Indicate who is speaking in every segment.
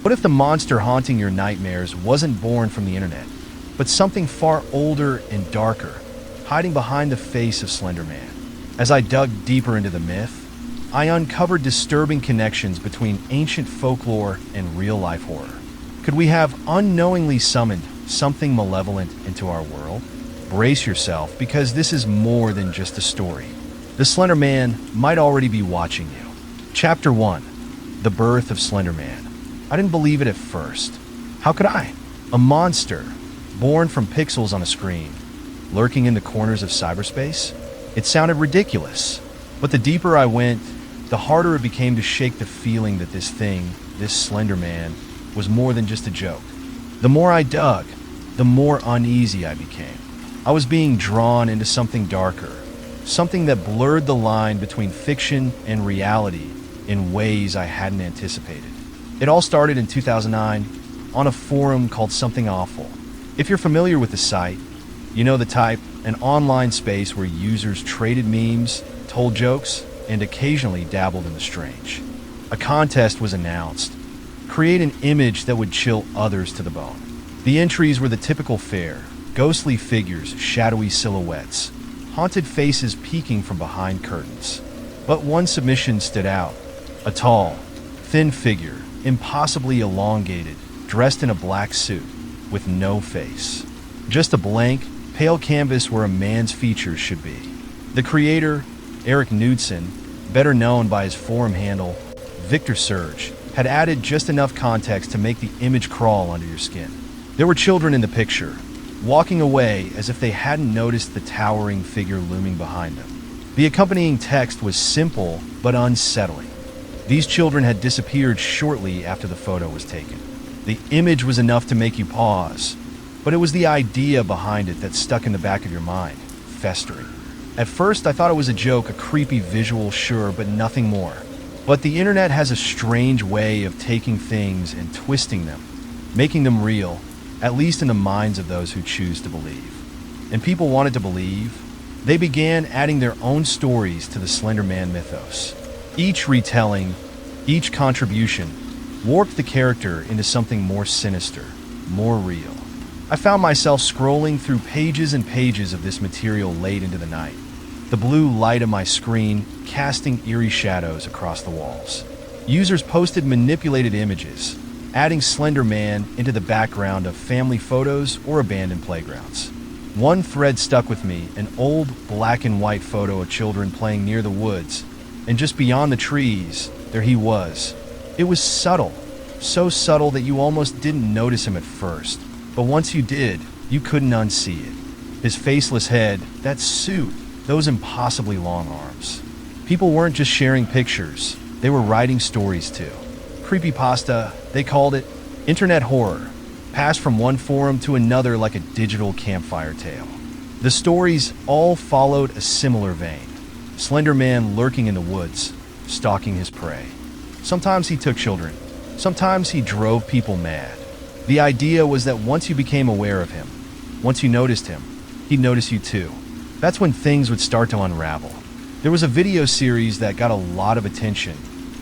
Speaker 1: What if the monster haunting your nightmares wasn't born from the internet, but something far older and darker, hiding behind the face of Slender Man? As I dug deeper into the myth, I uncovered disturbing connections between ancient folklore and real-life horror. Could we have unknowingly summoned something malevolent into our world? Brace yourself, because this is more than just a story. The Slender Man might already be watching you. Chapter 1. The Birth of Slender Man. I didn't believe it at first. How could I? A monster, born from pixels on a screen, lurking in the corners of cyberspace? It sounded ridiculous. But the deeper I went, the harder it became to shake the feeling that this thing, this Slender Man, was more than just a joke. The more I dug, the more uneasy I became. I was being drawn into something darker, something that blurred the line between fiction and reality in ways I hadn't anticipated. It all started in 2009 on a forum called Something Awful. If you're familiar with the site, you know the type, an online space where users traded memes, told jokes, and occasionally dabbled in the strange. A contest was announced. Create an image that would chill others to the bone. The entries were the typical fare: ghostly figures, shadowy silhouettes, haunted faces peeking from behind curtains. But one submission stood out. A tall, thin figure, impossibly elongated, dressed in a black suit, with no face. Just a blank, pale canvas where a man's features should be. The creator, Eric Knudsen, better known by his forum handle, Victor Surge, had added just enough context to make the image crawl under your skin. There were children in the picture, walking away as if they hadn't noticed the towering figure looming behind them. The accompanying text was simple but unsettling. These children had disappeared shortly after the photo was taken. The image was enough to make you pause, but it was the idea behind it that stuck in the back of your mind, festering. At first, I thought it was a joke, a creepy visual, sure, but nothing more. But the internet has a strange way of taking things and twisting them, making them real, at least in the minds of those who choose to believe. And people wanted to believe. They began adding their own stories to the Slender Man mythos. Each retelling, each contribution, warped the character into something more sinister, more real. I found myself scrolling through pages and pages of this material late into the night, the blue light of my screen casting eerie shadows across the walls. Users posted manipulated images, adding Slender Man into the background of family photos or abandoned playgrounds. One thread stuck with me, an old black and white photo of children playing near the woods, and just beyond the trees, there he was. It was subtle, so subtle that you almost didn't notice him at first, but once you did, you couldn't unsee it. His faceless head, that suit, those impossibly long arms. People weren't just sharing pictures, they were writing stories too. Creepypasta, they called it. Internet horror, passed from one forum to another like a digital campfire tale. The stories all followed a similar vein. Slender Man lurking in the woods, stalking his prey. Sometimes he took children, sometimes he drove people mad. The idea was that once you became aware of him, once you noticed him, he'd notice you too. That's when things would start to unravel. There was a video series that got a lot of attention,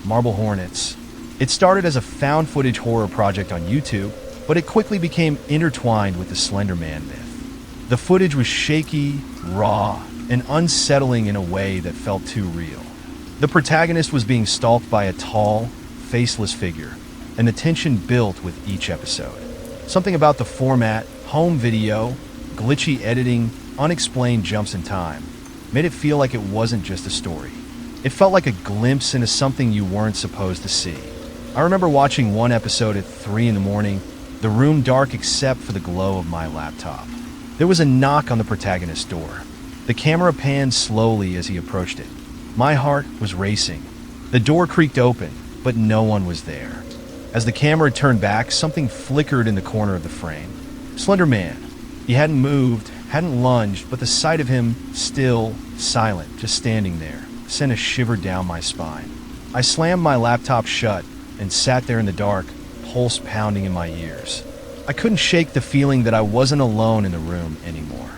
Speaker 1: Marble Hornets. It started as a found footage horror project on YouTube, but it quickly became intertwined with the Slender Man myth. The footage was shaky, raw, and unsettling in a way that felt too real. The protagonist was being stalked by a tall, faceless figure, and the tension built with each episode. Something about the format, home video, glitchy editing, unexplained jumps in time, made it feel like it wasn't just a story. It felt like a glimpse into something you weren't supposed to see. I remember watching one episode at 3 in the morning, the room dark except for the glow of my laptop. There was a knock on the protagonist's door. The camera panned slowly as he approached it. My heart was racing. The door creaked open, but no one was there. As the camera turned back, something flickered in the corner of the frame. Slender Man. He hadn't moved, hadn't lunged, but the sight of him, still, silent, just standing there, sent a shiver down my spine. I slammed my laptop shut and sat there in the dark, pulse pounding in my ears. I couldn't shake the feeling that I wasn't alone in the room anymore.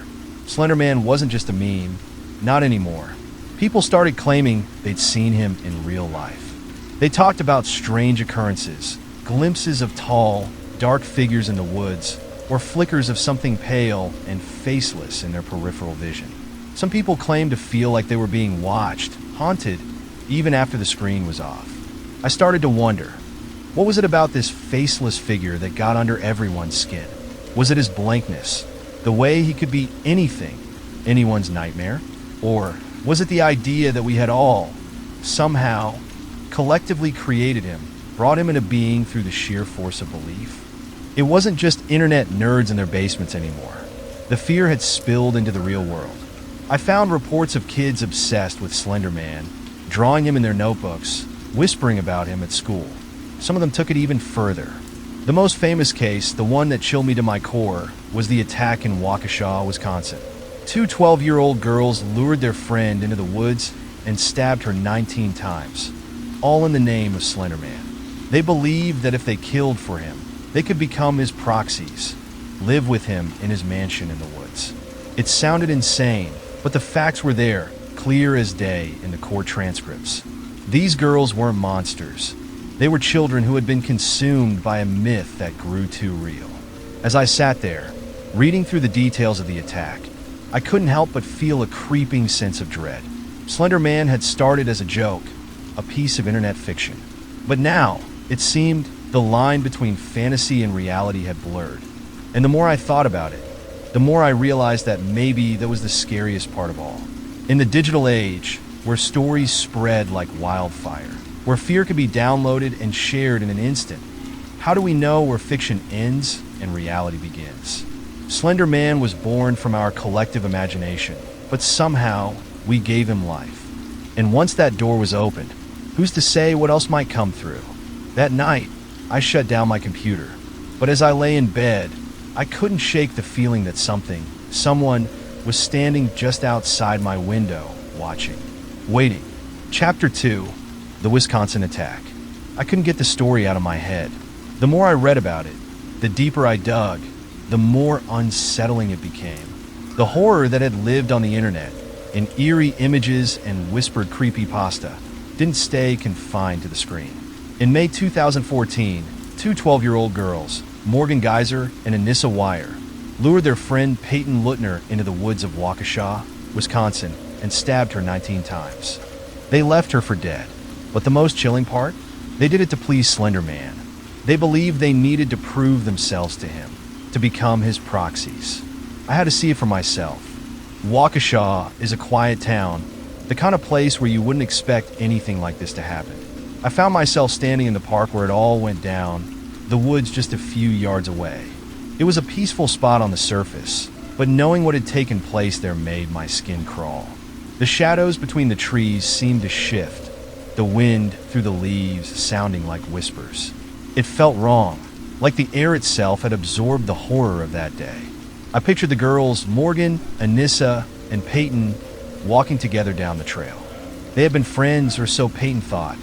Speaker 1: Slender Man wasn't just a meme, not anymore. People started claiming they'd seen him in real life. They talked about strange occurrences, glimpses of tall, dark figures in the woods, or flickers of something pale and faceless in their peripheral vision. Some people claim to feel like they were being watched, haunted, even after the screen was off. I started to wonder, what was it about this faceless figure that got under everyone's skin? Was it his blankness, the way he could be anything, anyone's nightmare? Or was it the idea that we had all, somehow, collectively created him, brought him into being through the sheer force of belief? It wasn't just internet nerds in their basements anymore. The fear had spilled into the real world. I found reports of kids obsessed with Slender Man, drawing him in their notebooks, whispering about him at school. Some of them took it even further. The most famous case, the one that chilled me to my core, was the attack in Waukesha, Wisconsin. Two 12-year-old girls lured their friend into the woods and stabbed her 19 times, all in the name of Slender Man. They believed that if they killed for him, they could become his proxies, live with him in his mansion in the woods. It sounded insane, but the facts were there, clear as day in the court transcripts. These girls weren't monsters. They were children who had been consumed by a myth that grew too real. As I sat there, reading through the details of the attack, I couldn't help but feel a creeping sense of dread. Slender Man had started as a joke, a piece of internet fiction. But now, it seemed the line between fantasy and reality had blurred. And the more I thought about it, the more I realized that maybe that was the scariest part of all. In the digital age, where stories spread like wildfire, where fear could be downloaded and shared in an instant, how do we know where fiction ends and reality begins? Slender Man was born from our collective imagination, but somehow we gave him life. And once that door was opened, who's to say what else might come through? That night, I shut down my computer, but as I lay in bed, I couldn't shake the feeling that someone was standing just outside my window, watching, waiting. Chapter 2, The Wisconsin Attack. I couldn't get the story out of my head. The more I read about it, the deeper I dug, the more unsettling it became. The horror that had lived on the internet, in eerie images and whispered creepypasta, didn't stay confined to the screen. In May 2014, two 12-year-old girls, Morgan Geyser and Anissa Wire, lured their friend Peyton Lutner into the woods of Waukesha, Wisconsin, and stabbed her 19 times. They left her for dead. But the most chilling part? They did it to please Slender Man. They believed they needed to prove themselves to him, to become his proxies. I had to see it for myself. Waukesha is a quiet town, the kind of place where you wouldn't expect anything like this to happen. I found myself standing in the park where it all went down, the woods just a few yards away. It was a peaceful spot on the surface, but knowing what had taken place there made my skin crawl. The shadows between the trees seemed to shift, the wind through the leaves sounding like whispers. It felt wrong, like the air itself had absorbed the horror of that day. I pictured the girls, Morgan, Anissa, and Peyton, walking together down the trail. They had been friends, or so Peyton thought.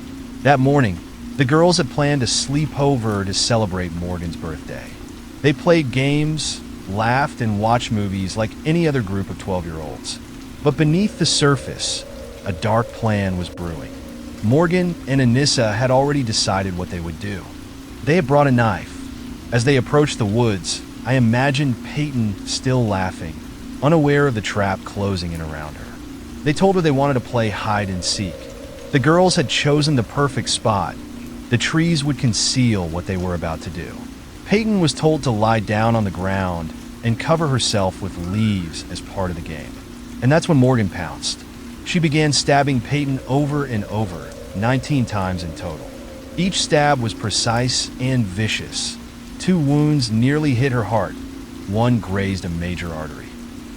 Speaker 1: That morning, the girls had planned to sleep over to celebrate Morgan's birthday. They played games, laughed, and watched movies like any other group of 12-year-olds. But beneath the surface, a dark plan was brewing. Morgan and Anissa had already decided what they would do. They had brought a knife. As they approached the woods, I imagined Peyton still laughing, unaware of the trap closing in around her. They told her they wanted to play hide and seek. The girls had chosen the perfect spot. The trees would conceal what they were about to do. Peyton was told to lie down on the ground and cover herself with leaves as part of the game. And that's when Morgan pounced. She began stabbing Peyton over and over, 19 times in total. Each stab was precise and vicious. 2 wounds nearly hit her heart. 1 grazed a major artery.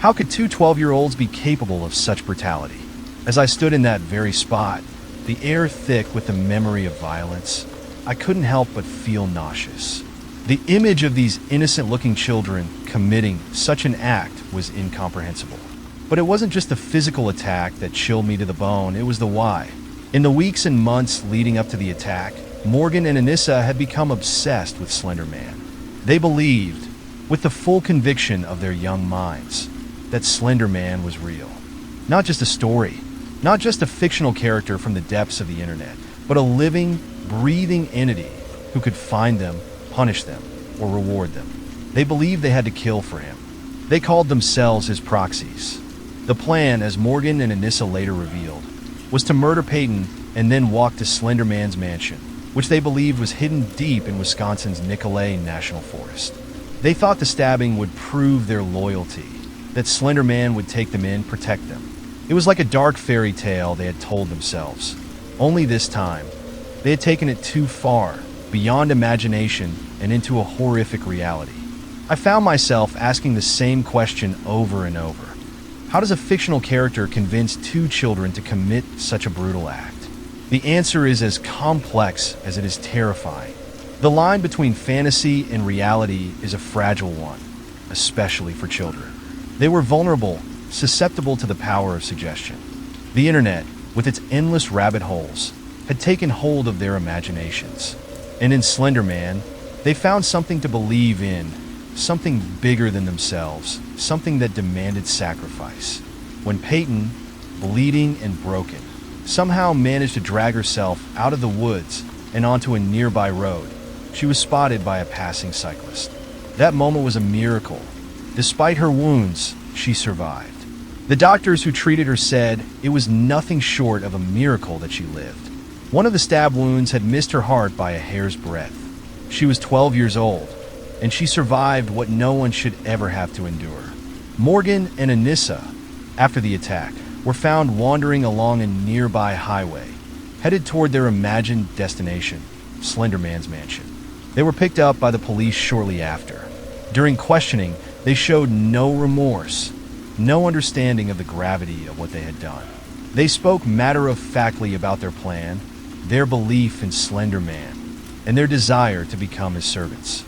Speaker 1: How could 2 12-year-olds be capable of such brutality? As I stood in that very spot, the air thick with the memory of violence, I couldn't help but feel nauseous. The image of these innocent-looking children committing such an act was incomprehensible. But it wasn't just the physical attack that chilled me to the bone, it was the why. In the weeks and months leading up to the attack, Morgan and Anissa had become obsessed with Slender Man. They believed, with the full conviction of their young minds, that Slender Man was real. Not just a story, not just a fictional character from the depths of the internet, but a living, breathing entity who could find them, punish them, or reward them. They believed they had to kill for him. They called themselves his proxies. The plan, as Morgan and Anissa later revealed, was to murder Peyton and then walk to Slender Man's mansion, which they believed was hidden deep in Wisconsin's Nicolet National Forest. They thought the stabbing would prove their loyalty, that Slender Man would take them in, protect them. It was like a dark fairy tale they had told themselves. Only this time, they had taken it too far, beyond imagination and into a horrific reality. I found myself asking the same question over and over. How does a fictional character convince two children to commit such a brutal act? The answer is as complex as it is terrifying. The line between fantasy and reality is a fragile one, especially for children. They were vulnerable, susceptible to the power of suggestion. The internet, with its endless rabbit holes, had taken hold of their imaginations. And in Slender Man, they found something to believe in, something bigger than themselves, something that demanded sacrifice. When Peyton, bleeding and broken, somehow managed to drag herself out of the woods and onto a nearby road, she was spotted by a passing cyclist. That moment was a miracle. Despite her wounds, she survived. The doctors who treated her said it was nothing short of a miracle that she lived. One of the stab wounds had missed her heart by a hair's breadth. She was 12 years old, and she survived what no one should ever have to endure. Morgan and Anissa, after the attack, were found wandering along a nearby highway, headed toward their imagined destination, Slender Man's mansion. They were picked up by the police shortly after. During questioning, they showed no remorse, no understanding of the gravity of what they had done. They spoke matter-of-factly about their plan, their belief in Slender Man, and their desire to become his servants.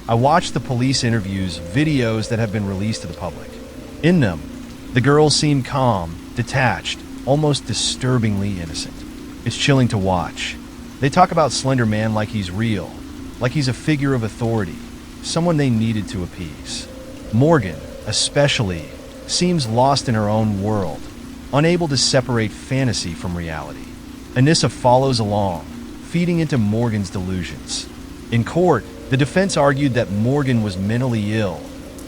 Speaker 1: I watched the police interviews, videos that have been released to the public. In them, the girls seem calm, detached, almost disturbingly innocent. It's chilling to watch. They talk about Slender Man like he's real, like he's a figure of authority, someone they needed to appease. Morgan, especially, seems lost in her own world, unable to separate fantasy from reality. Anissa follows along, feeding into Morgan's delusions. In court, the defense argued that Morgan was mentally ill,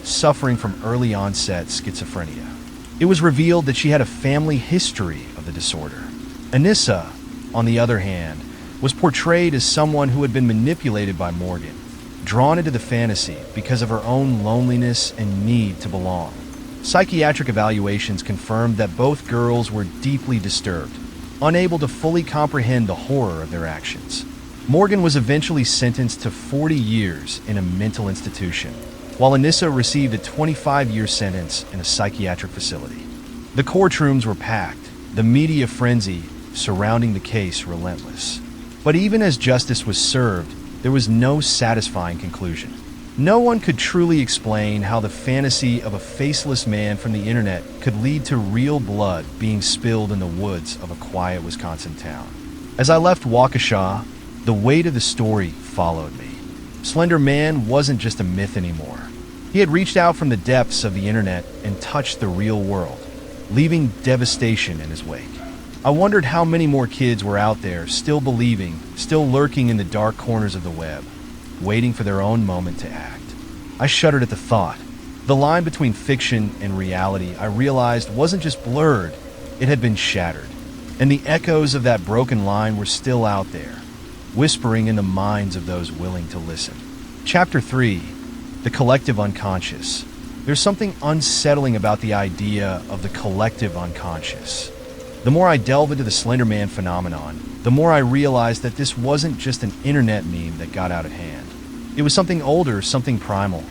Speaker 1: suffering from early onset schizophrenia. It was revealed that she had a family history of the disorder. Anissa, on the other hand, was portrayed as someone who had been manipulated by Morgan, drawn into the fantasy because of her own loneliness and need to belong. Psychiatric evaluations confirmed that both girls were deeply disturbed, unable to fully comprehend the horror of their actions. Morgan was eventually sentenced to 40 years in a mental institution, while Anissa received a 25-year sentence in a psychiatric facility. The courtrooms were packed, the media frenzy surrounding the case relentless. But even as justice was served, there was no satisfying conclusion. No one could truly explain how the fantasy of a faceless man from the internet could lead to real blood being spilled in the woods of a quiet Wisconsin town. As I left Waukesha, the weight of the story followed me. Slender Man wasn't just a myth anymore. He had reached out from the depths of the internet and touched the real world, leaving devastation in his wake. I wondered how many more kids were out there still believing, still lurking in the dark corners of the web, waiting for their own moment to act. I shuddered at the thought. The line between fiction and reality, I realized, wasn't just blurred, it had been shattered. And the echoes of that broken line were still out there, whispering in the minds of those willing to listen. Chapter 3, The Collective Unconscious. There's something unsettling about the idea of the collective unconscious. The more I delve into the Slender Man phenomenon, the more I realize that this wasn't just an internet meme that got out of hand. It was something older, something primal.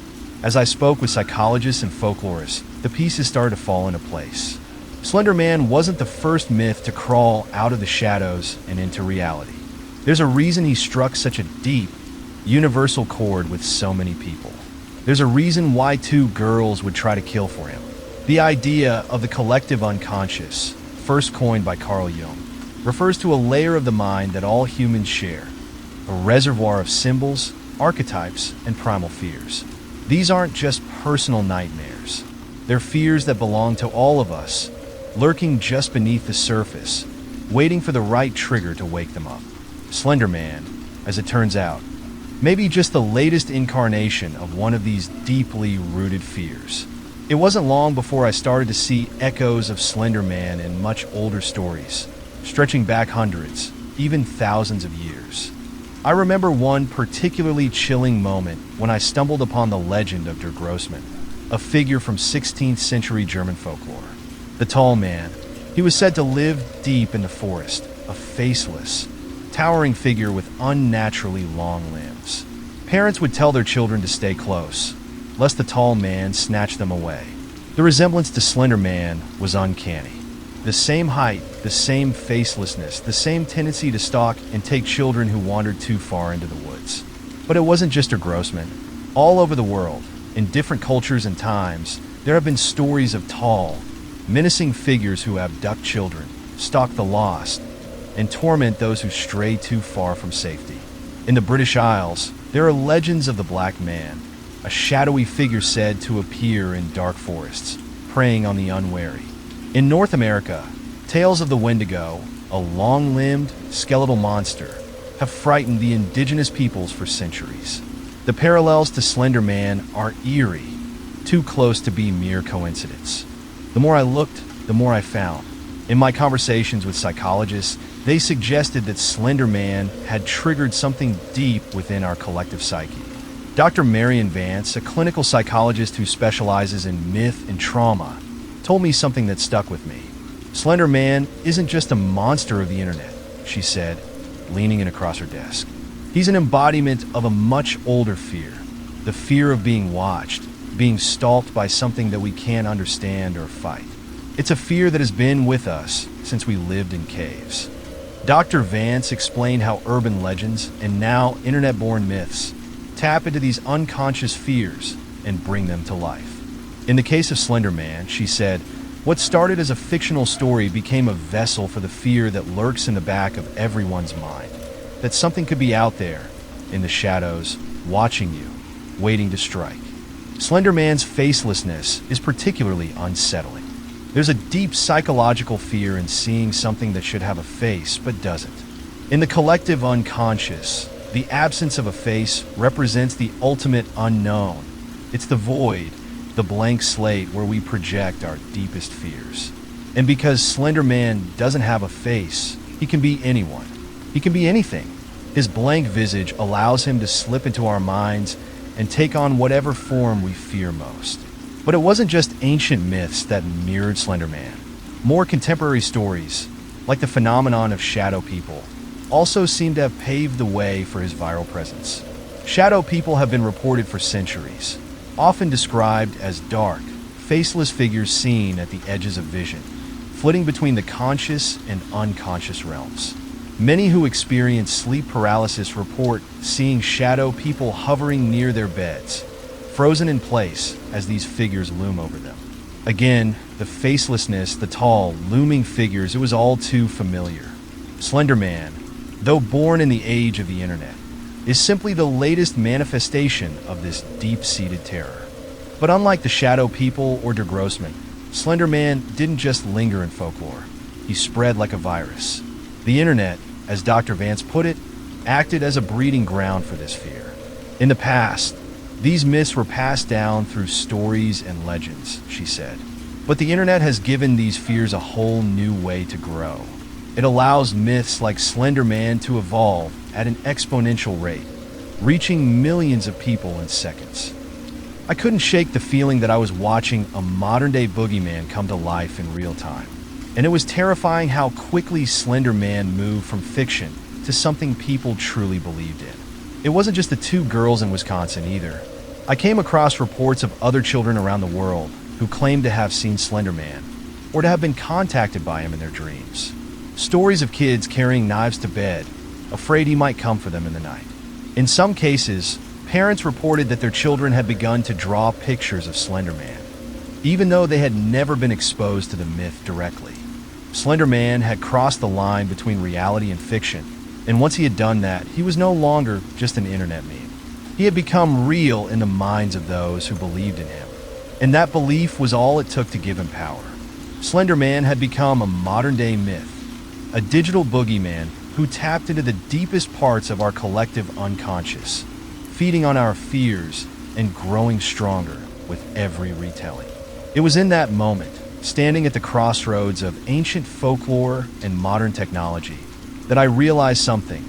Speaker 1: As I spoke with psychologists and folklorists, the pieces started to fall into place. Slender Man wasn't the first myth to crawl out of the shadows and into reality. There's a reason he struck such a deep, universal chord with so many people. There's a reason why two girls would try to kill for him. The idea of the collective unconscious, first coined by Carl Jung, refers to a layer of the mind that all humans share, a reservoir of symbols, archetypes, and primal fears. These aren't just personal nightmares. They're fears that belong to all of us, lurking just beneath the surface, waiting for the right trigger to wake them up. Slender Man, as it turns out, Maybe just the latest incarnation of one of these deeply rooted fears. It wasn't long before I started to see echoes of Slender Man in much older stories, stretching back hundreds, even thousands of years. I remember one particularly chilling moment when I stumbled upon the legend of Der Grossmann, a figure from 16th century German folklore. The tall man, he was said to live deep in the forest, a faceless, towering figure with unnaturally long limbs. Parents would tell their children to stay close, lest the tall man snatch them away. The resemblance to Slender Man was uncanny. The same height, the same facelessness, the same tendency to stalk and take children who wandered too far into the woods. But it wasn't just Der Grossmann. All over the world, in different cultures and times, there have been stories of tall, menacing figures who abduct children, stalk the lost, and torment those who stray too far from safety. In the British Isles, there are legends of the Black Man, a shadowy figure said to appear in dark forests, preying on the unwary. In North America, tales of the Wendigo, a long-limbed, skeletal monster, have frightened the indigenous peoples for centuries. The parallels to Slender Man are eerie, too close to be mere coincidence. The more I looked, the more I found. In my conversations with psychologists, they suggested that Slender Man had triggered something deep within our collective psyche. Dr. Marion Vance, a clinical psychologist who specializes in myth and trauma, told me something that stuck with me. Slender Man isn't just a monster of the internet, she said, leaning in across her desk. He's an embodiment of a much older fear, the fear of being watched, being stalked by something that we can't understand or fight. It's a fear that has been with us since we lived in caves. Dr. Vance explained how urban legends and now internet-born myths tap into these unconscious fears and bring them to life. In the case of Slender Man, she said, what started as a fictional story became a vessel for the fear that lurks in the back of everyone's mind, that something could be out there, in the shadows, watching you, waiting to strike. Slender Man's facelessness is particularly unsettling. There's a deep psychological fear in seeing something that should have a face but doesn't. In the collective unconscious, the absence of a face represents the ultimate unknown. It's the void, the blank slate where we project our deepest fears. And because Slender Man doesn't have a face, he can be anyone. He can be anything. His blank visage allows him to slip into our minds and take on whatever form we fear most. But it wasn't just ancient myths that mirrored Slender Man. More contemporary stories, like the phenomenon of shadow people, also seem to have paved the way for his viral presence. Shadow people have been reported for centuries, often described as dark, faceless figures seen at the edges of vision, flitting between the conscious and unconscious realms. Many who experience sleep paralysis report seeing shadow people hovering near their beds, frozen in place as these figures loom over them. Again, the facelessness, the tall, looming figures, it was all too familiar. Slender Man, though born in the age of the internet, is simply the latest manifestation of this deep-seated terror. But unlike the shadow people or Der Grossmann, Slender Man didn't just linger in folklore. He spread like a virus. The internet, as Dr. Vance put it, acted as a breeding ground for this fear. In the past, these myths were passed down through stories and legends, she said. But the internet has given these fears a whole new way to grow. It allows myths like Slender Man to evolve at an exponential rate, reaching millions of people in seconds. I couldn't shake the feeling that I was watching a modern-day boogeyman come to life in real time. And it was terrifying how quickly Slender Man moved from fiction to something people truly believed in. It wasn't just the two girls in Wisconsin either. I came across reports of other children around the world who claimed to have seen Slender Man, or to have been contacted by him in their dreams. Stories of kids carrying knives to bed, afraid he might come for them in the night. In some cases, parents reported that their children had begun to draw pictures of Slender Man, even though they had never been exposed to the myth directly. Slender Man had crossed the line between reality and fiction, and once he had done that, he was no longer just an internet meme. He had become real in the minds of those who believed in him, and that belief was all it took to give him power. Slender Man had become a modern-day myth, a digital boogeyman who tapped into the deepest parts of our collective unconscious, feeding on our fears and growing stronger with every retelling. It was in that moment, standing at the crossroads of ancient folklore and modern technology, that I realized something.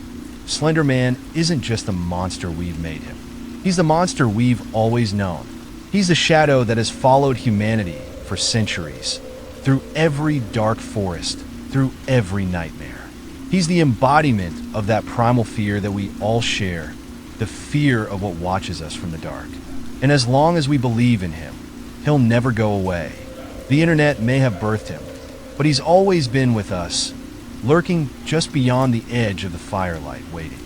Speaker 1: Slender Man isn't just the monster we've made him. He's the monster we've always known. He's the shadow that has followed humanity for centuries, through every dark forest, through every nightmare. He's the embodiment of that primal fear that we all share, the fear of what watches us from the dark. And as long as we believe in him, he'll never go away. The internet may have birthed him, but he's always been with us, lurking just beyond the edge of the firelight, waiting.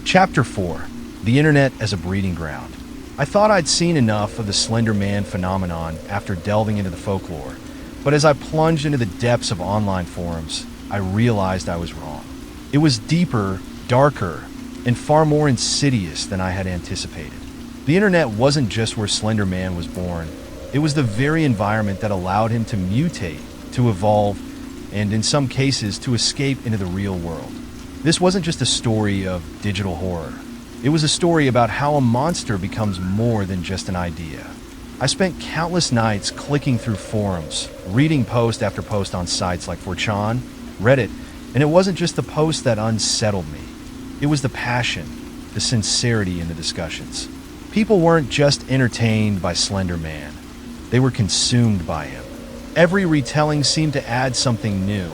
Speaker 1: Chapter 4. The Internet as a Breeding Ground. I thought I'd seen enough of the Slender Man phenomenon after delving into the folklore, but as I plunged into the depths of online forums, I realized I was wrong. It was deeper, darker, and far more insidious than I had anticipated. The internet wasn't just where Slender Man was born, it was the very environment that allowed him to mutate, to evolve, and in some cases to escape into the real world. This wasn't just a story of digital horror. It was a story about how a monster becomes more than just an idea. I spent countless nights clicking through forums, reading post after post on sites like 4chan, Reddit, and it wasn't just the posts that unsettled me. It was the passion, the sincerity in the discussions. People weren't just entertained by Slender Man. They were consumed by him. Every retelling seemed to add something new.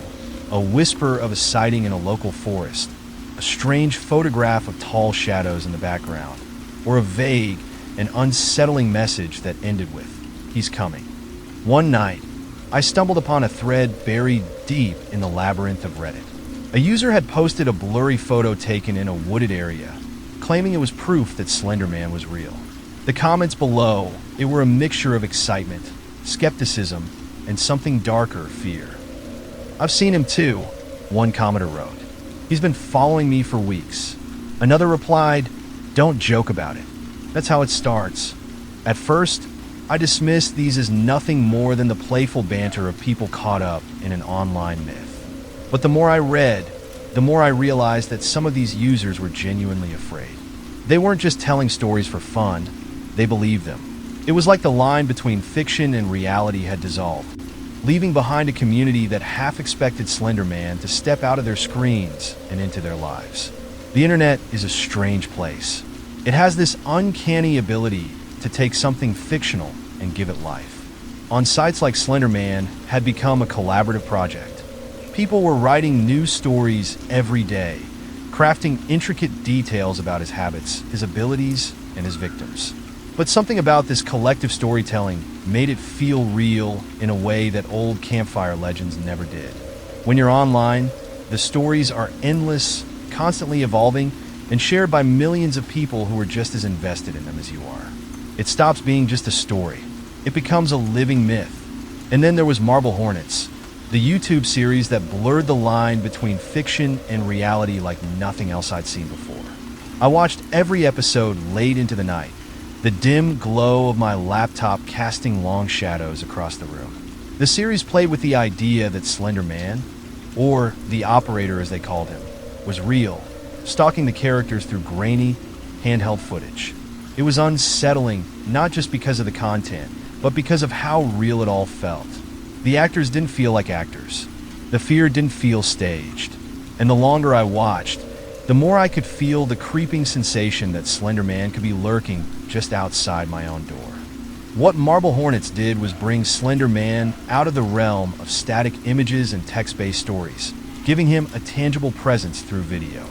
Speaker 1: A whisper of a sighting in a local forest, a strange photograph of tall shadows in the background, or a vague and unsettling message that ended with, "He's coming." One night, I stumbled upon a thread buried deep in the labyrinth of Reddit. A user had posted a blurry photo taken in a wooded area, claiming it was proof that Slender Man was real. The comments below, it were a mixture of excitement, skepticism, and something darker, fear. "I've seen him too," one commenter wrote. "He's been following me for weeks." Another replied, "Don't joke about it. That's how it starts." At first, I dismissed these as nothing more than the playful banter of people caught up in an online myth. But the more I read, the more I realized that some of these users were genuinely afraid. They weren't just telling stories for fun, they believed them. It was like the line between fiction and reality had dissolved, leaving behind a community that half expected Slender Man to step out of their screens and into their lives. The internet is a strange place. It has this uncanny ability to take something fictional and give it life. On sites like Slender Man had become a collaborative project. People were writing new stories every day, crafting intricate details about his habits, his abilities, and his victims. But something about this collective storytelling made it feel real in a way that old campfire legends never did. When you're online, the stories are endless, constantly evolving, and shared by millions of people who are just as invested in them as you are. It stops being just a story. It becomes a living myth. And then there was Marble Hornets, the YouTube series that blurred the line between fiction and reality like nothing else I'd seen before. I watched every episode late into the night, the dim glow of my laptop casting long shadows across the room. The series played with the idea that Slender Man, or the Operator as they called him, was real, stalking the characters through grainy, handheld footage. It was unsettling, not just because of the content, but because of how real it all felt. The actors didn't feel like actors. The fear didn't feel staged. And the longer I watched, the more I could feel the creeping sensation that Slender Man could be lurking just outside my own door. What Marble Hornets did was bring Slender Man out of the realm of static images and text-based stories, giving him a tangible presence through video.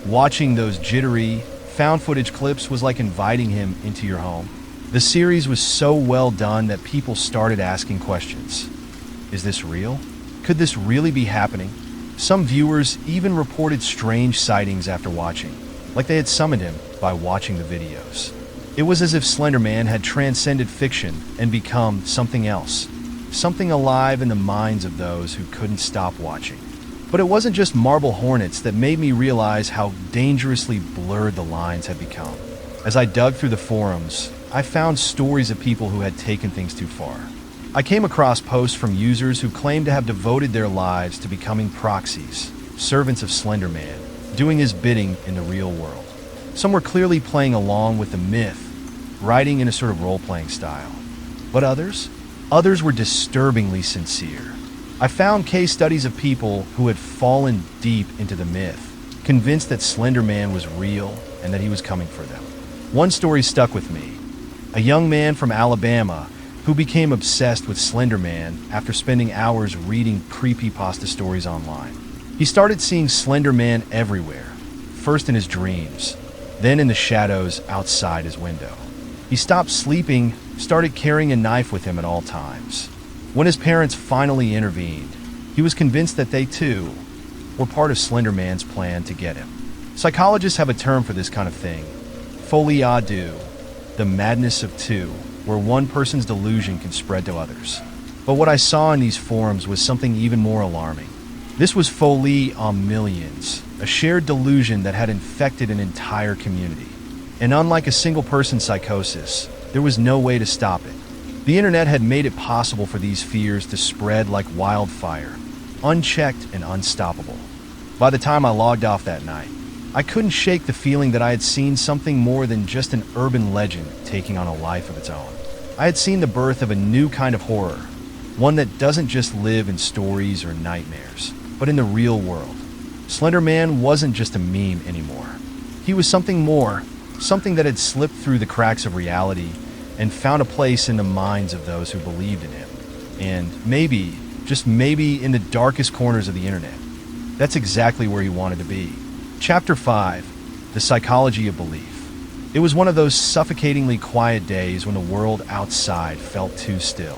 Speaker 1: Watching those jittery, found footage clips was like inviting him into your home. The series was so well done that people started asking questions. Is this real? Could this really be happening? Some viewers even reported strange sightings after watching, like they had summoned him by watching the videos. It was as if Slender Man had transcended fiction and become something else, something alive in the minds of those who couldn't stop watching. But it wasn't just Marble Hornets that made me realize how dangerously blurred the lines had become. As I dug through the forums, I found stories of people who had taken things too far. I came across posts from users who claimed to have devoted their lives to becoming proxies, servants of Slender Man, doing his bidding in the real world. Some were clearly playing along with the myth, writing in a sort of role-playing style. But others were disturbingly sincere. I found case studies of people who had fallen deep into the myth, convinced that Slender Man was real and that he was coming for them. One story stuck with me. A young man from Alabama who became obsessed with Slender Man after spending hours reading creepypasta stories online. He started seeing Slender Man everywhere, first in his dreams, then in the shadows outside his window. He stopped sleeping, started carrying a knife with him at all times. When his parents finally intervened, he was convinced that they too were part of Slender Man's plan to get him. Psychologists have a term for this kind of thing: folie à deux, the madness of two, where one person's delusion can spread to others. But what I saw in these forums was something even more alarming. This was folie à millions, a shared delusion that had infected an entire community. And unlike a single-person psychosis, there was no way to stop it. The internet had made it possible for these fears to spread like wildfire, unchecked and unstoppable. By the time I logged off that night, I couldn't shake the feeling that I had seen something more than just an urban legend taking on a life of its own. I had seen the birth of a new kind of horror, one that doesn't just live in stories or nightmares, but in the real world. Slender Man wasn't just a meme anymore. He was something more, something that had slipped through the cracks of reality and found a place in the minds of those who believed in him. And maybe, just maybe, in the darkest corners of the internet. That's exactly where he wanted to be. Chapter 5, The Psychology of Belief. It was one of those suffocatingly quiet days when the world outside felt too still.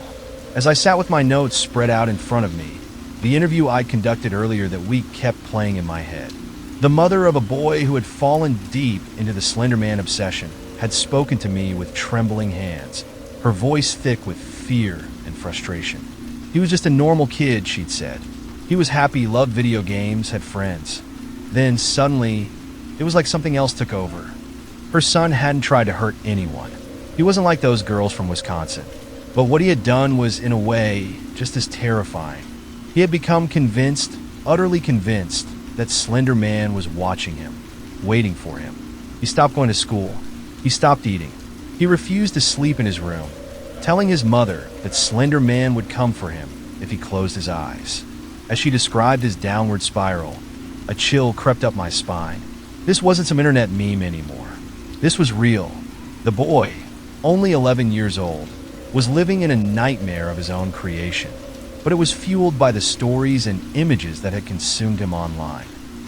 Speaker 1: As I sat with my notes spread out in front of me, the interview I'd conducted earlier that week kept playing in my head. The mother of a boy who had fallen deep into the Slender Man obsession had spoken to me with trembling hands, her voice thick with fear and frustration. He was just a normal kid, she'd said. He was happy, loved video games, had friends. Then, suddenly, it was like something else took over. Her son hadn't tried to hurt anyone. He wasn't like those girls from Wisconsin. But what he had done was, in a way, just as terrifying. He had become convinced, utterly convinced, that Slender Man was watching him, waiting for him. He stopped going to school. He stopped eating. He refused to sleep in his room, telling his mother that Slender Man would come for him if he closed his eyes. As she described his downward spiral, a chill crept up my spine. This wasn't some internet meme anymore. This was real. The boy, only 11 years old, was living in a nightmare of his own creation. But it was fueled by the stories and images that had consumed him online.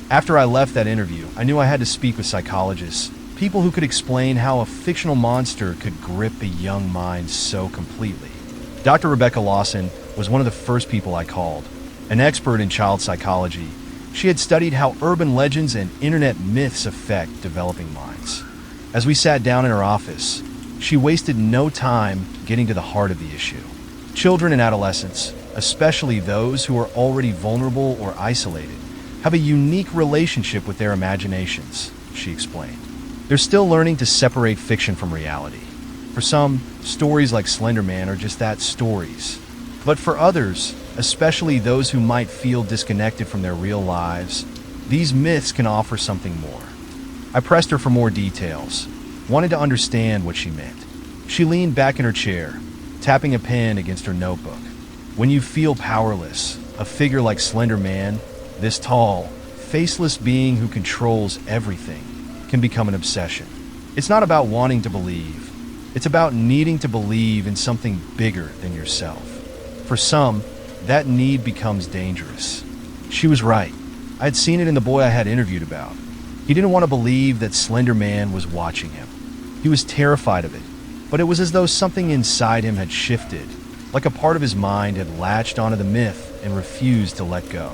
Speaker 1: After I left that interview, I knew I had to speak with psychologists, people who could explain how a fictional monster could grip a young mind so completely. Dr. Rebecca Lawson was one of the first people I called. An expert in child psychology, she had studied how urban legends and internet myths affect developing minds. As we sat down in her office, she wasted no time getting to the heart of the issue. Children and adolescents, especially those who are already vulnerable or isolated, have a unique relationship with their imaginations, she explained. They're still learning to separate fiction from reality. For some, stories like Slender Man are just that, stories. But for others, especially those who might feel disconnected from their real lives, these myths can offer something more. I pressed her for more details, wanted to understand what she meant. She leaned back in her chair, tapping a pen against her notebook. When you feel powerless, a figure like Slender Man, this tall, faceless being who controls everything, can become an obsession. It's not about wanting to believe. It's about needing to believe in something bigger than yourself. For some, that need becomes dangerous. She was right. I had seen it in the boy I had interviewed about. He didn't want to believe that Slender Man was watching him. He was terrified of it, but it was as though something inside him had shifted, like a part of his mind had latched onto the myth and refused to let go.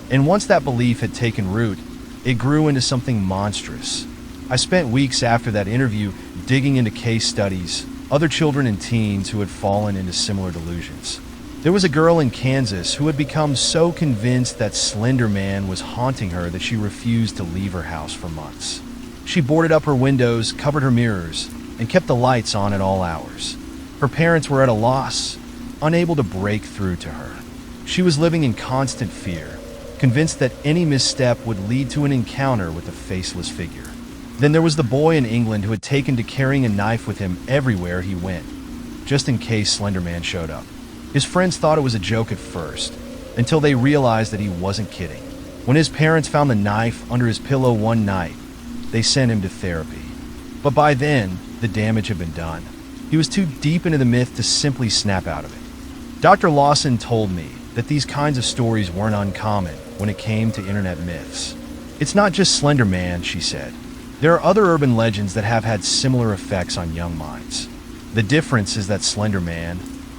Speaker 1: And once that belief had taken root, it grew into something monstrous. I spent weeks after that interview digging into case studies, other children and teens who had fallen into similar delusions. There was a girl in Kansas who had become so convinced that Slender Man was haunting her that she refused to leave her house for months. She boarded up her windows, covered her mirrors, and kept the lights on at all hours. Her parents were at a loss, unable to break through to her. She was living in constant fear, convinced that any misstep would lead to an encounter with a faceless figure. Then there was the boy in England who had taken to carrying a knife with him everywhere he went, just in case Slender Man showed up. His friends thought it was a joke at first, until they realized that he wasn't kidding. When his parents found the knife under his pillow one night, they sent him to therapy. But by then, the damage had been done. He was too deep into the myth to simply snap out of it. Dr. Lawson told me that these kinds of stories weren't uncommon when it came to internet myths. It's not just Slender Man, she said. There are other urban legends that have had similar effects on young minds. The difference is that Slender Man,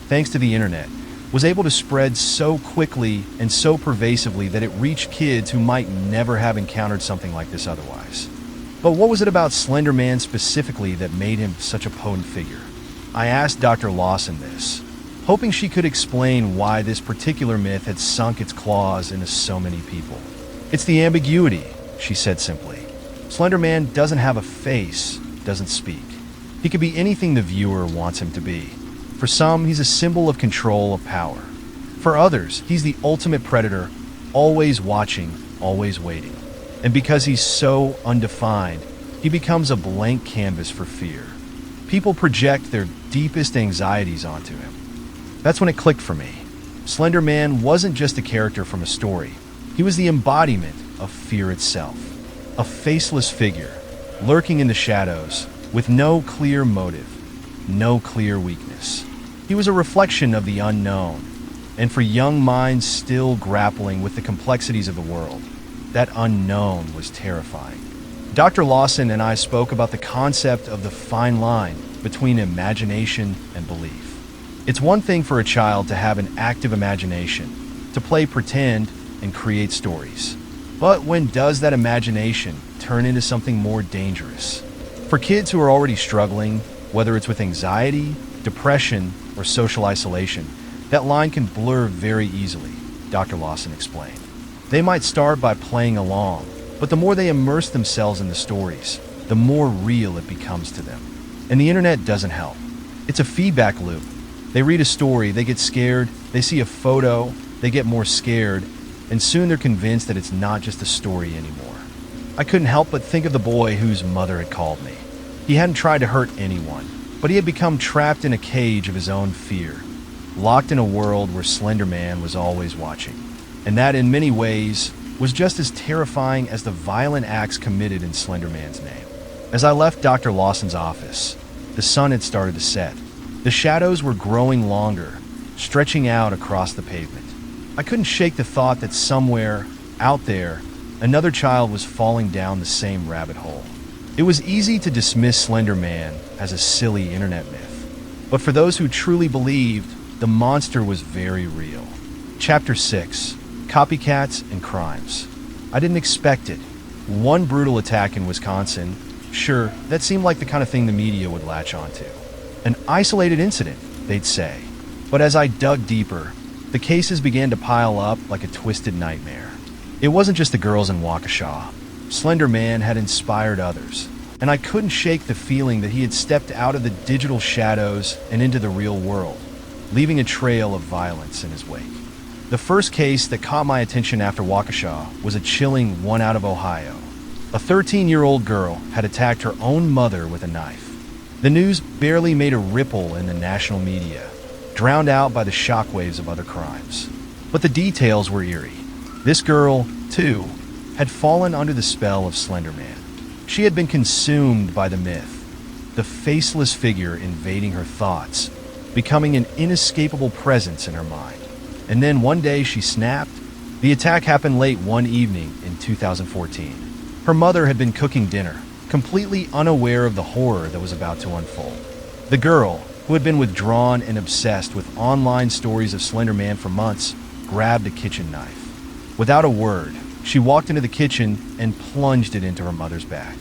Speaker 1: thanks to the internet, was able to spread so quickly and so pervasively that it reached kids who might never have encountered something like this otherwise. But what was it about Slender Man specifically that made him such a potent figure? I asked Dr. Lawson this, hoping she could explain why this particular myth had sunk its claws into so many people. It's the ambiguity, she said simply. Slender Man doesn't have a face, doesn't speak. He could be anything the viewer wants him to be. For some, he's a symbol of control, of power. For others, he's the ultimate predator, always watching, always waiting. And because he's so undefined, he becomes a blank canvas for fear. People project their deepest anxieties onto him. That's when it clicked for me. Slender Man wasn't just a character from a story. He was the embodiment of fear itself. A faceless figure, lurking in the shadows, with no clear motive, no clear weakness. He was a reflection of the unknown, and for young minds still grappling with the complexities of the world, that unknown was terrifying. Dr. Lawson and I spoke about the concept of the fine line between imagination and belief. It's one thing for a child to have an active imagination, to play pretend and create stories. But when does that imagination turn into something more dangerous? For kids who are already struggling, whether it's with anxiety, depression, or social isolation, that line can blur very easily, Dr. Lawson explained. They might start by playing along, but the more they immerse themselves in the stories, the more real it becomes to them. And the internet doesn't help. It's a feedback loop. They read a story, they get scared, they see a photo, they get more scared, and soon they're convinced that it's not just a story anymore. I couldn't help but think of the boy whose mother had called me. He hadn't tried to hurt anyone, but he had become trapped in a cage of his own fear, locked in a world where Slender Man was always watching. And that, in many ways, was just as terrifying as the violent acts committed in Slender Man's name. As I left Dr. Lawson's office, the sun had started to set. The shadows were growing longer, stretching out across the pavement. I couldn't shake the thought that somewhere, out there, another child was falling down the same rabbit hole. It was easy to dismiss Slender Man as a silly internet myth, but for those who truly believed, the monster was very real. Chapter 6: Copycats and Crimes. I didn't expect it. One brutal attack in Wisconsin. Sure, that seemed like the kind of thing the media would latch onto. An isolated incident, they'd say. But as I dug deeper, the cases began to pile up like a twisted nightmare. It wasn't just the girls in Waukesha. Slender Man had inspired others, and I couldn't shake the feeling that he had stepped out of the digital shadows and into the real world, leaving a trail of violence in his wake. The first case that caught my attention after Waukesha was a chilling one out of Ohio. A 13-year-old girl had attacked her own mother with a knife. The news barely made a ripple in the national media, drowned out by the shockwaves of other crimes. But the details were eerie. This girl, too, had fallen under the spell of Slender Man. She had been consumed by the myth, the faceless figure invading her thoughts, becoming an inescapable presence in her mind. And then one day she snapped. The attack happened late one evening in 2014. Her mother had been cooking dinner, completely unaware of the horror that was about to unfold. The girl, who had been withdrawn and obsessed with online stories of Slender Man for months, grabbed a kitchen knife. Without a word, she walked into the kitchen and plunged it into her mother's back.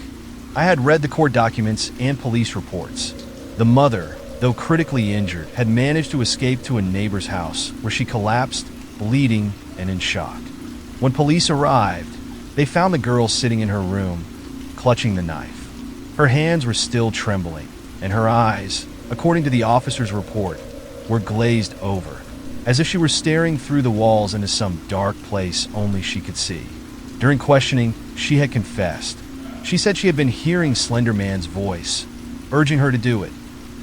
Speaker 1: I had read the court documents and police reports. The mother, though critically injured, had managed to escape to a neighbor's house where she collapsed, bleeding and in shock. When police arrived, they found the girl sitting in her room, clutching the knife. Her hands were still trembling, and her eyes, according to the officer's report, were glazed over, as if she were staring through the walls into some dark place only she could see. During questioning, she had confessed. She said she had been hearing Slender Man's voice, urging her to do it,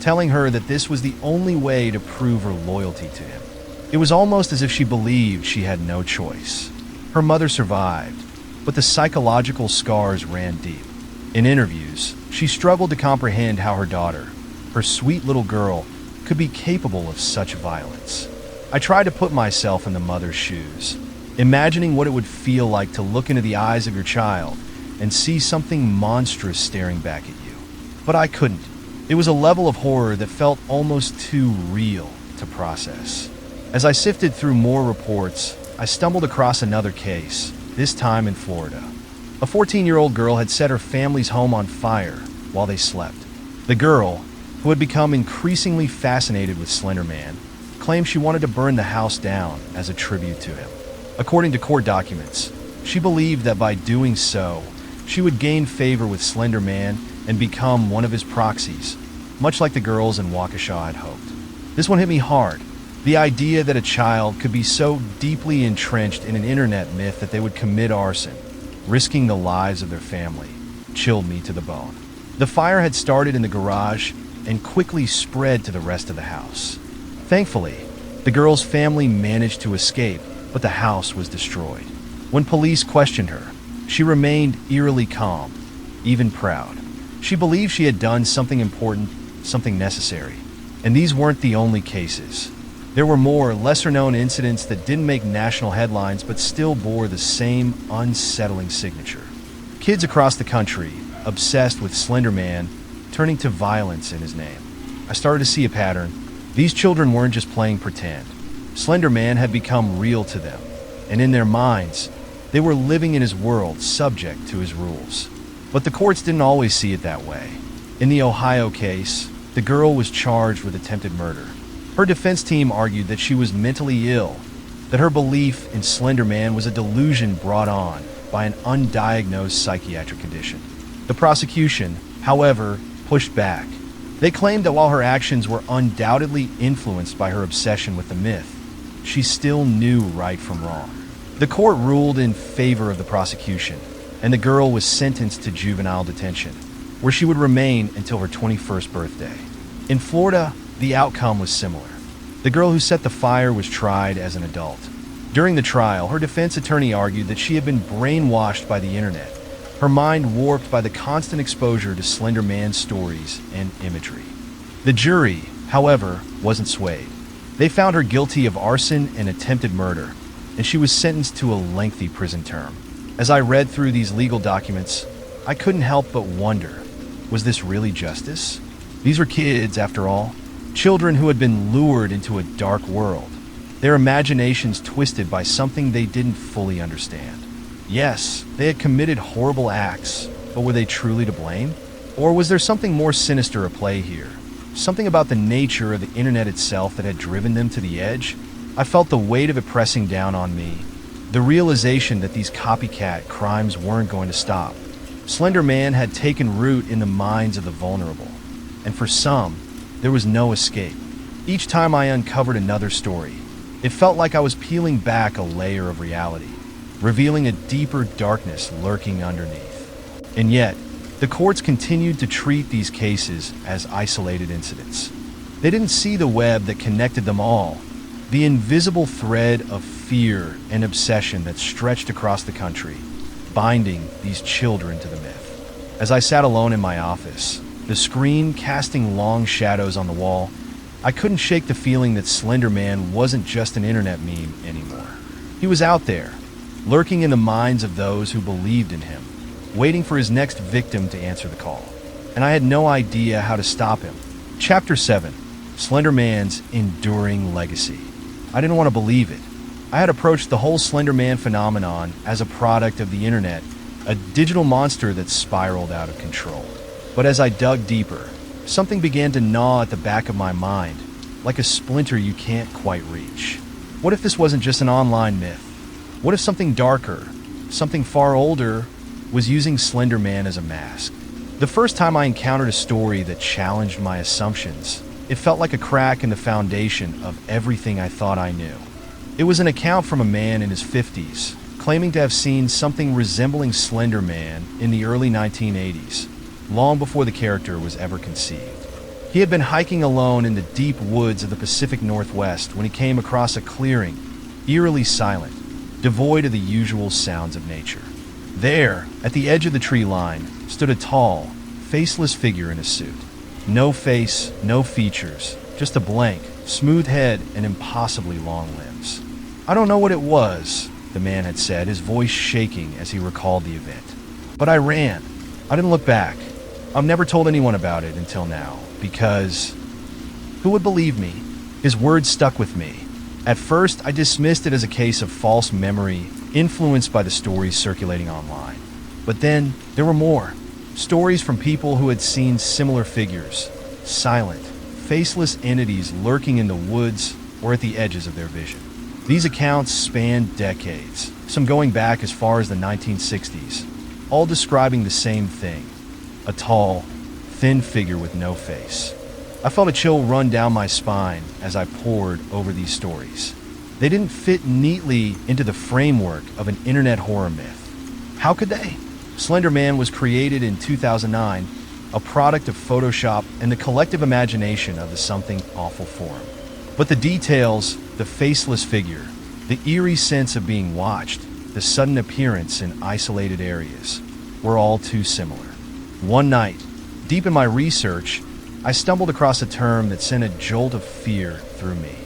Speaker 1: telling her that this was the only way to prove her loyalty to him. It was almost as if she believed she had no choice. Her mother survived, but the psychological scars ran deep. In interviews, she struggled to comprehend how her daughter, her sweet little girl, could be capable of such violence. I tried to put myself in the mother's shoes, imagining what it would feel like to look into the eyes of your child and see something monstrous staring back at you. But I couldn't. It was a level of horror that felt almost too real to process. As I sifted through more reports, I stumbled across another case, this time in Florida. A 14-year-old girl had set her family's home on fire while they slept. The girl, who had become increasingly fascinated with Slender Man, claimed she wanted to burn the house down as a tribute to him. According to court documents, she believed that by doing so, she would gain favor with Slender Man and become one of his proxies, much like the girls in Waukesha had hoped. This one hit me hard. The idea that a child could be so deeply entrenched in an internet myth that they would commit arson, risking the lives of their family, chilled me to the bone. The fire had started in the garage and quickly spread to the rest of the house. Thankfully, the girl's family managed to escape, but the house was destroyed. When police questioned her, she remained eerily calm, even proud. She believed she had done something important, something necessary. And these weren't the only cases. There were more lesser-known incidents that didn't make national headlines but still bore the same unsettling signature. Kids across the country, obsessed with Slender Man, turning to violence in his name. I started to see a pattern. These children weren't just playing pretend. Slender Man had become real to them, and in their minds, they were living in his world, subject to his rules. But the courts didn't always see it that way. In the Ohio case, the girl was charged with attempted murder. Her defense team argued that she was mentally ill, that her belief in Slender Man was a delusion brought on by an undiagnosed psychiatric condition. The prosecution, however, pushed back. They claimed that while her actions were undoubtedly influenced by her obsession with the myth, she still knew right from wrong. The court ruled in favor of the prosecution, and the girl was sentenced to juvenile detention, where she would remain until her 21st birthday. In Florida, the outcome was similar. The girl who set the fire was tried as an adult. During the trial, her defense attorney argued that she had been brainwashed by the internet, her mind warped by the constant exposure to Slender Man stories and imagery. The jury, however, wasn't swayed. They found her guilty of arson and attempted murder, and she was sentenced to a lengthy prison term. As I read through these legal documents, I couldn't help but wonder, was this really justice? These were kids, after all, children who had been lured into a dark world, their imaginations twisted by something they didn't fully understand. Yes, they had committed horrible acts, but were they truly to blame? Or was there something more sinister at play here? Something about the nature of the internet itself that had driven them to the edge? I felt the weight of it pressing down on me, the realization that these copycat crimes weren't going to stop. Slender Man had taken root in the minds of the vulnerable, and for some, there was no escape. Each time I uncovered another story, it felt like I was peeling back a layer of reality, revealing a deeper darkness lurking underneath. And yet, the courts continued to treat these cases as isolated incidents. They didn't see the web that connected them all, the invisible thread of fear and obsession that stretched across the country, binding these children to the myth. As I sat alone in my office, the screen casting long shadows on the wall, I couldn't shake the feeling that Slender Man wasn't just an internet meme anymore. He was out there, lurking in the minds of those who believed in him, waiting for his next victim to answer the call. And I had no idea how to stop him. Chapter 7, Slender Man's Enduring Legacy. I didn't want to believe it. I had approached the whole Slender Man phenomenon as a product of the internet, a digital monster that spiraled out of control. But as I dug deeper, something began to gnaw at the back of my mind, like a splinter you can't quite reach. What if this wasn't just an online myth? What if something darker, something far older, was using Slender Man as a mask? The first time I encountered a story that challenged my assumptions, it felt like a crack in the foundation of everything I thought I knew. It was an account from a man in his 50s, claiming to have seen something resembling Slender Man in the early 1980s, long before the character was ever conceived. He had been hiking alone in the deep woods of the Pacific Northwest when he came across a clearing, eerily silent, devoid of the usual sounds of nature. There, at the edge of the tree line, stood a tall, faceless figure in a suit. No face, no features, just a blank, smooth head and impossibly long limbs. "I don't know what it was," the man had said, his voice shaking as he recalled the event. "But I ran. I didn't look back. I've never told anyone about it until now, because who would believe me?" His words stuck with me. At first, I dismissed it as a case of false memory, influenced by the stories circulating online. But then, there were more. Stories from people who had seen similar figures, silent, faceless entities lurking in the woods or at the edges of their vision. These accounts spanned decades, some going back as far as the 1960s, all describing the same thing: a tall, thin figure with no face. I felt a chill run down my spine as I pored over these stories. They didn't fit neatly into the framework of an internet horror myth. How could they? Slender Man was created in 2009, a product of Photoshop and the collective imagination of the Something Awful Forum. But the details, the faceless figure, the eerie sense of being watched, the sudden appearance in isolated areas, were all too similar. One night, deep in my research, I stumbled across a term that sent a jolt of fear through me: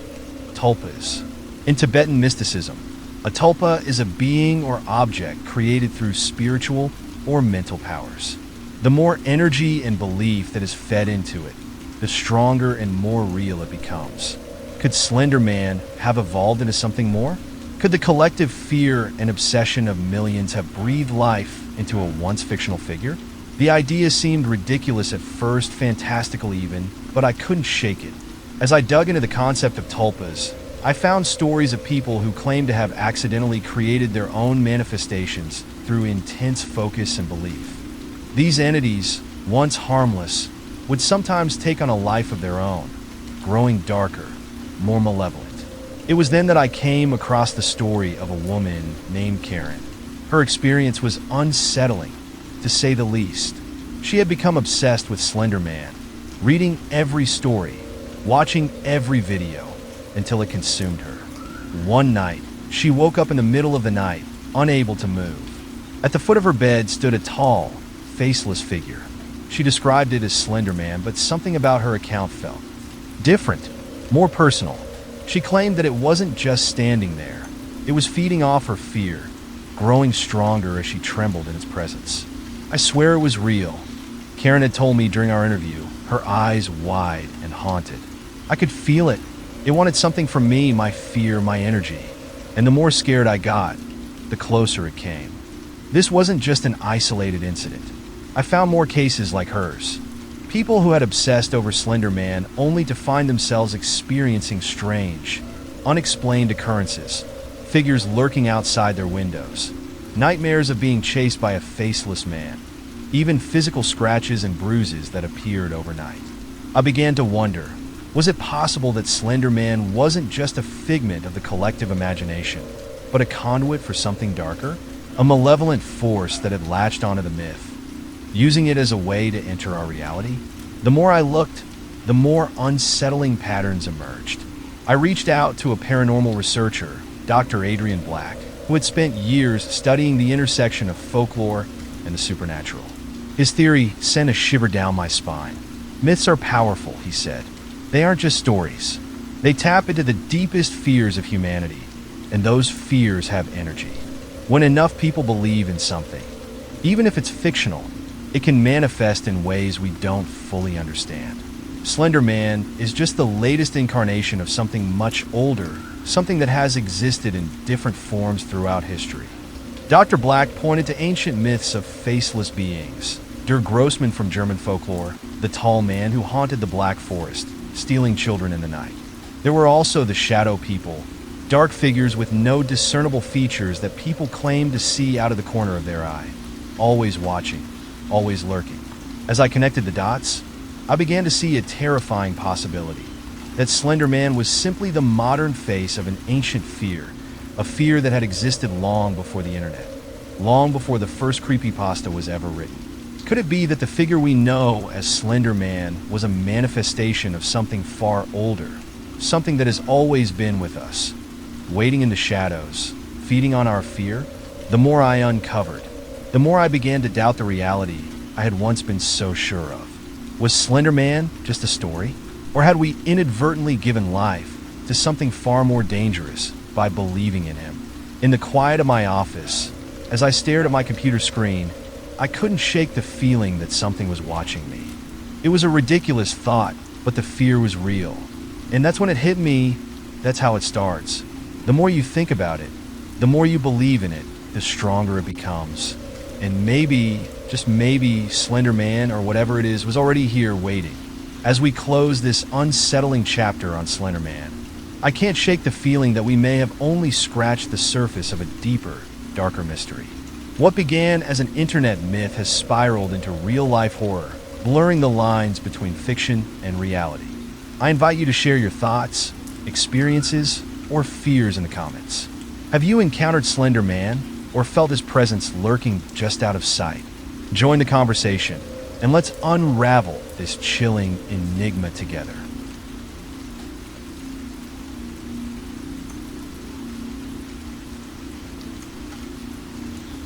Speaker 1: tulpas. In Tibetan mysticism, a tulpa is a being or object created through spiritual or mental powers. The more energy and belief that is fed into it, the stronger and more real it becomes. Could Slender Man have evolved into something more? Could the collective fear and obsession of millions have breathed life into a once fictional figure? The idea seemed ridiculous at first, fantastical even, but I couldn't shake it. As I dug into the concept of tulpas, I found stories of people who claimed to have accidentally created their own manifestations through intense focus and belief. These entities, once harmless, would sometimes take on a life of their own, growing darker, more malevolent. It was then that I came across the story of a woman named Karen. Her experience was unsettling, to say the least. She had become obsessed with Slender Man, reading every story, watching every video, until it consumed her. One night, she woke up in the middle of the night, unable to move. At the foot of her bed stood a tall, faceless figure. She described it as Slender Man, but something about her account felt different, more personal. She claimed that it wasn't just standing there. It was feeding off her fear, growing stronger as she trembled in its presence. I swear it was real. Karen had told me during our interview, her eyes wide and haunted. I could feel it. It wanted something from me, my fear, my energy. And the more scared I got, the closer it came. This wasn't just an isolated incident. I found more cases like hers. People who had obsessed over Slender Man only to find themselves experiencing strange, unexplained occurrences, figures lurking outside their windows, nightmares of being chased by a faceless man, even physical scratches and bruises that appeared overnight. I began to wonder, was it possible that Slender Man wasn't just a figment of the collective imagination, but a conduit for something darker? A malevolent force that had latched onto the myth, using it as a way to enter our reality? The more I looked, the more unsettling patterns emerged. I reached out to a paranormal researcher, Dr. Adrian Black, who had spent years studying the intersection of folklore and the supernatural. His theory sent a shiver down my spine. Myths are powerful, he said. They aren't just stories. They tap into the deepest fears of humanity, and those fears have energy. When enough people believe in something, even if it's fictional, it can manifest in ways we don't fully understand. Slender Man is just the latest incarnation of something much older, something that has existed in different forms throughout history. Dr. Black pointed to ancient myths of faceless beings. Der Grossman from German folklore, the tall man who haunted the Black Forest, stealing children in the night. There were also the shadow people, dark figures with no discernible features that people claimed to see out of the corner of their eye, always watching, always lurking. As I connected the dots, I began to see a terrifying possibility, that Slender Man was simply the modern face of an ancient fear a fear that had existed long before the internet, long before the first creepypasta was ever written. Could it be that the figure we know as Slender Man was a manifestation of something far older, something that has always been with us, waiting in the shadows, feeding on our fear? The more I uncovered, the more I began to doubt the reality I had once been so sure of. Was Slender Man just a story? Or had we inadvertently given life to something far more dangerous by believing in him? In the quiet of my office, as I stared at my computer screen, I couldn't shake the feeling that something was watching me. It was a ridiculous thought, but the fear was real. And that's when it hit me, that's how it starts. The more you think about it, the more you believe in it, the stronger it becomes. And maybe, just maybe, Slender Man or whatever it is was already here waiting. As we close this unsettling chapter on Slender Man, I can't shake the feeling that we may have only scratched the surface of a deeper, darker mystery. What began as an internet myth has spiraled into real-life horror, blurring the lines between fiction and reality. I invite you to share your thoughts, experiences, or fears in the comments. Have you encountered Slender Man or felt his presence lurking just out of sight? Join the conversation, and let's unravel this chilling enigma together.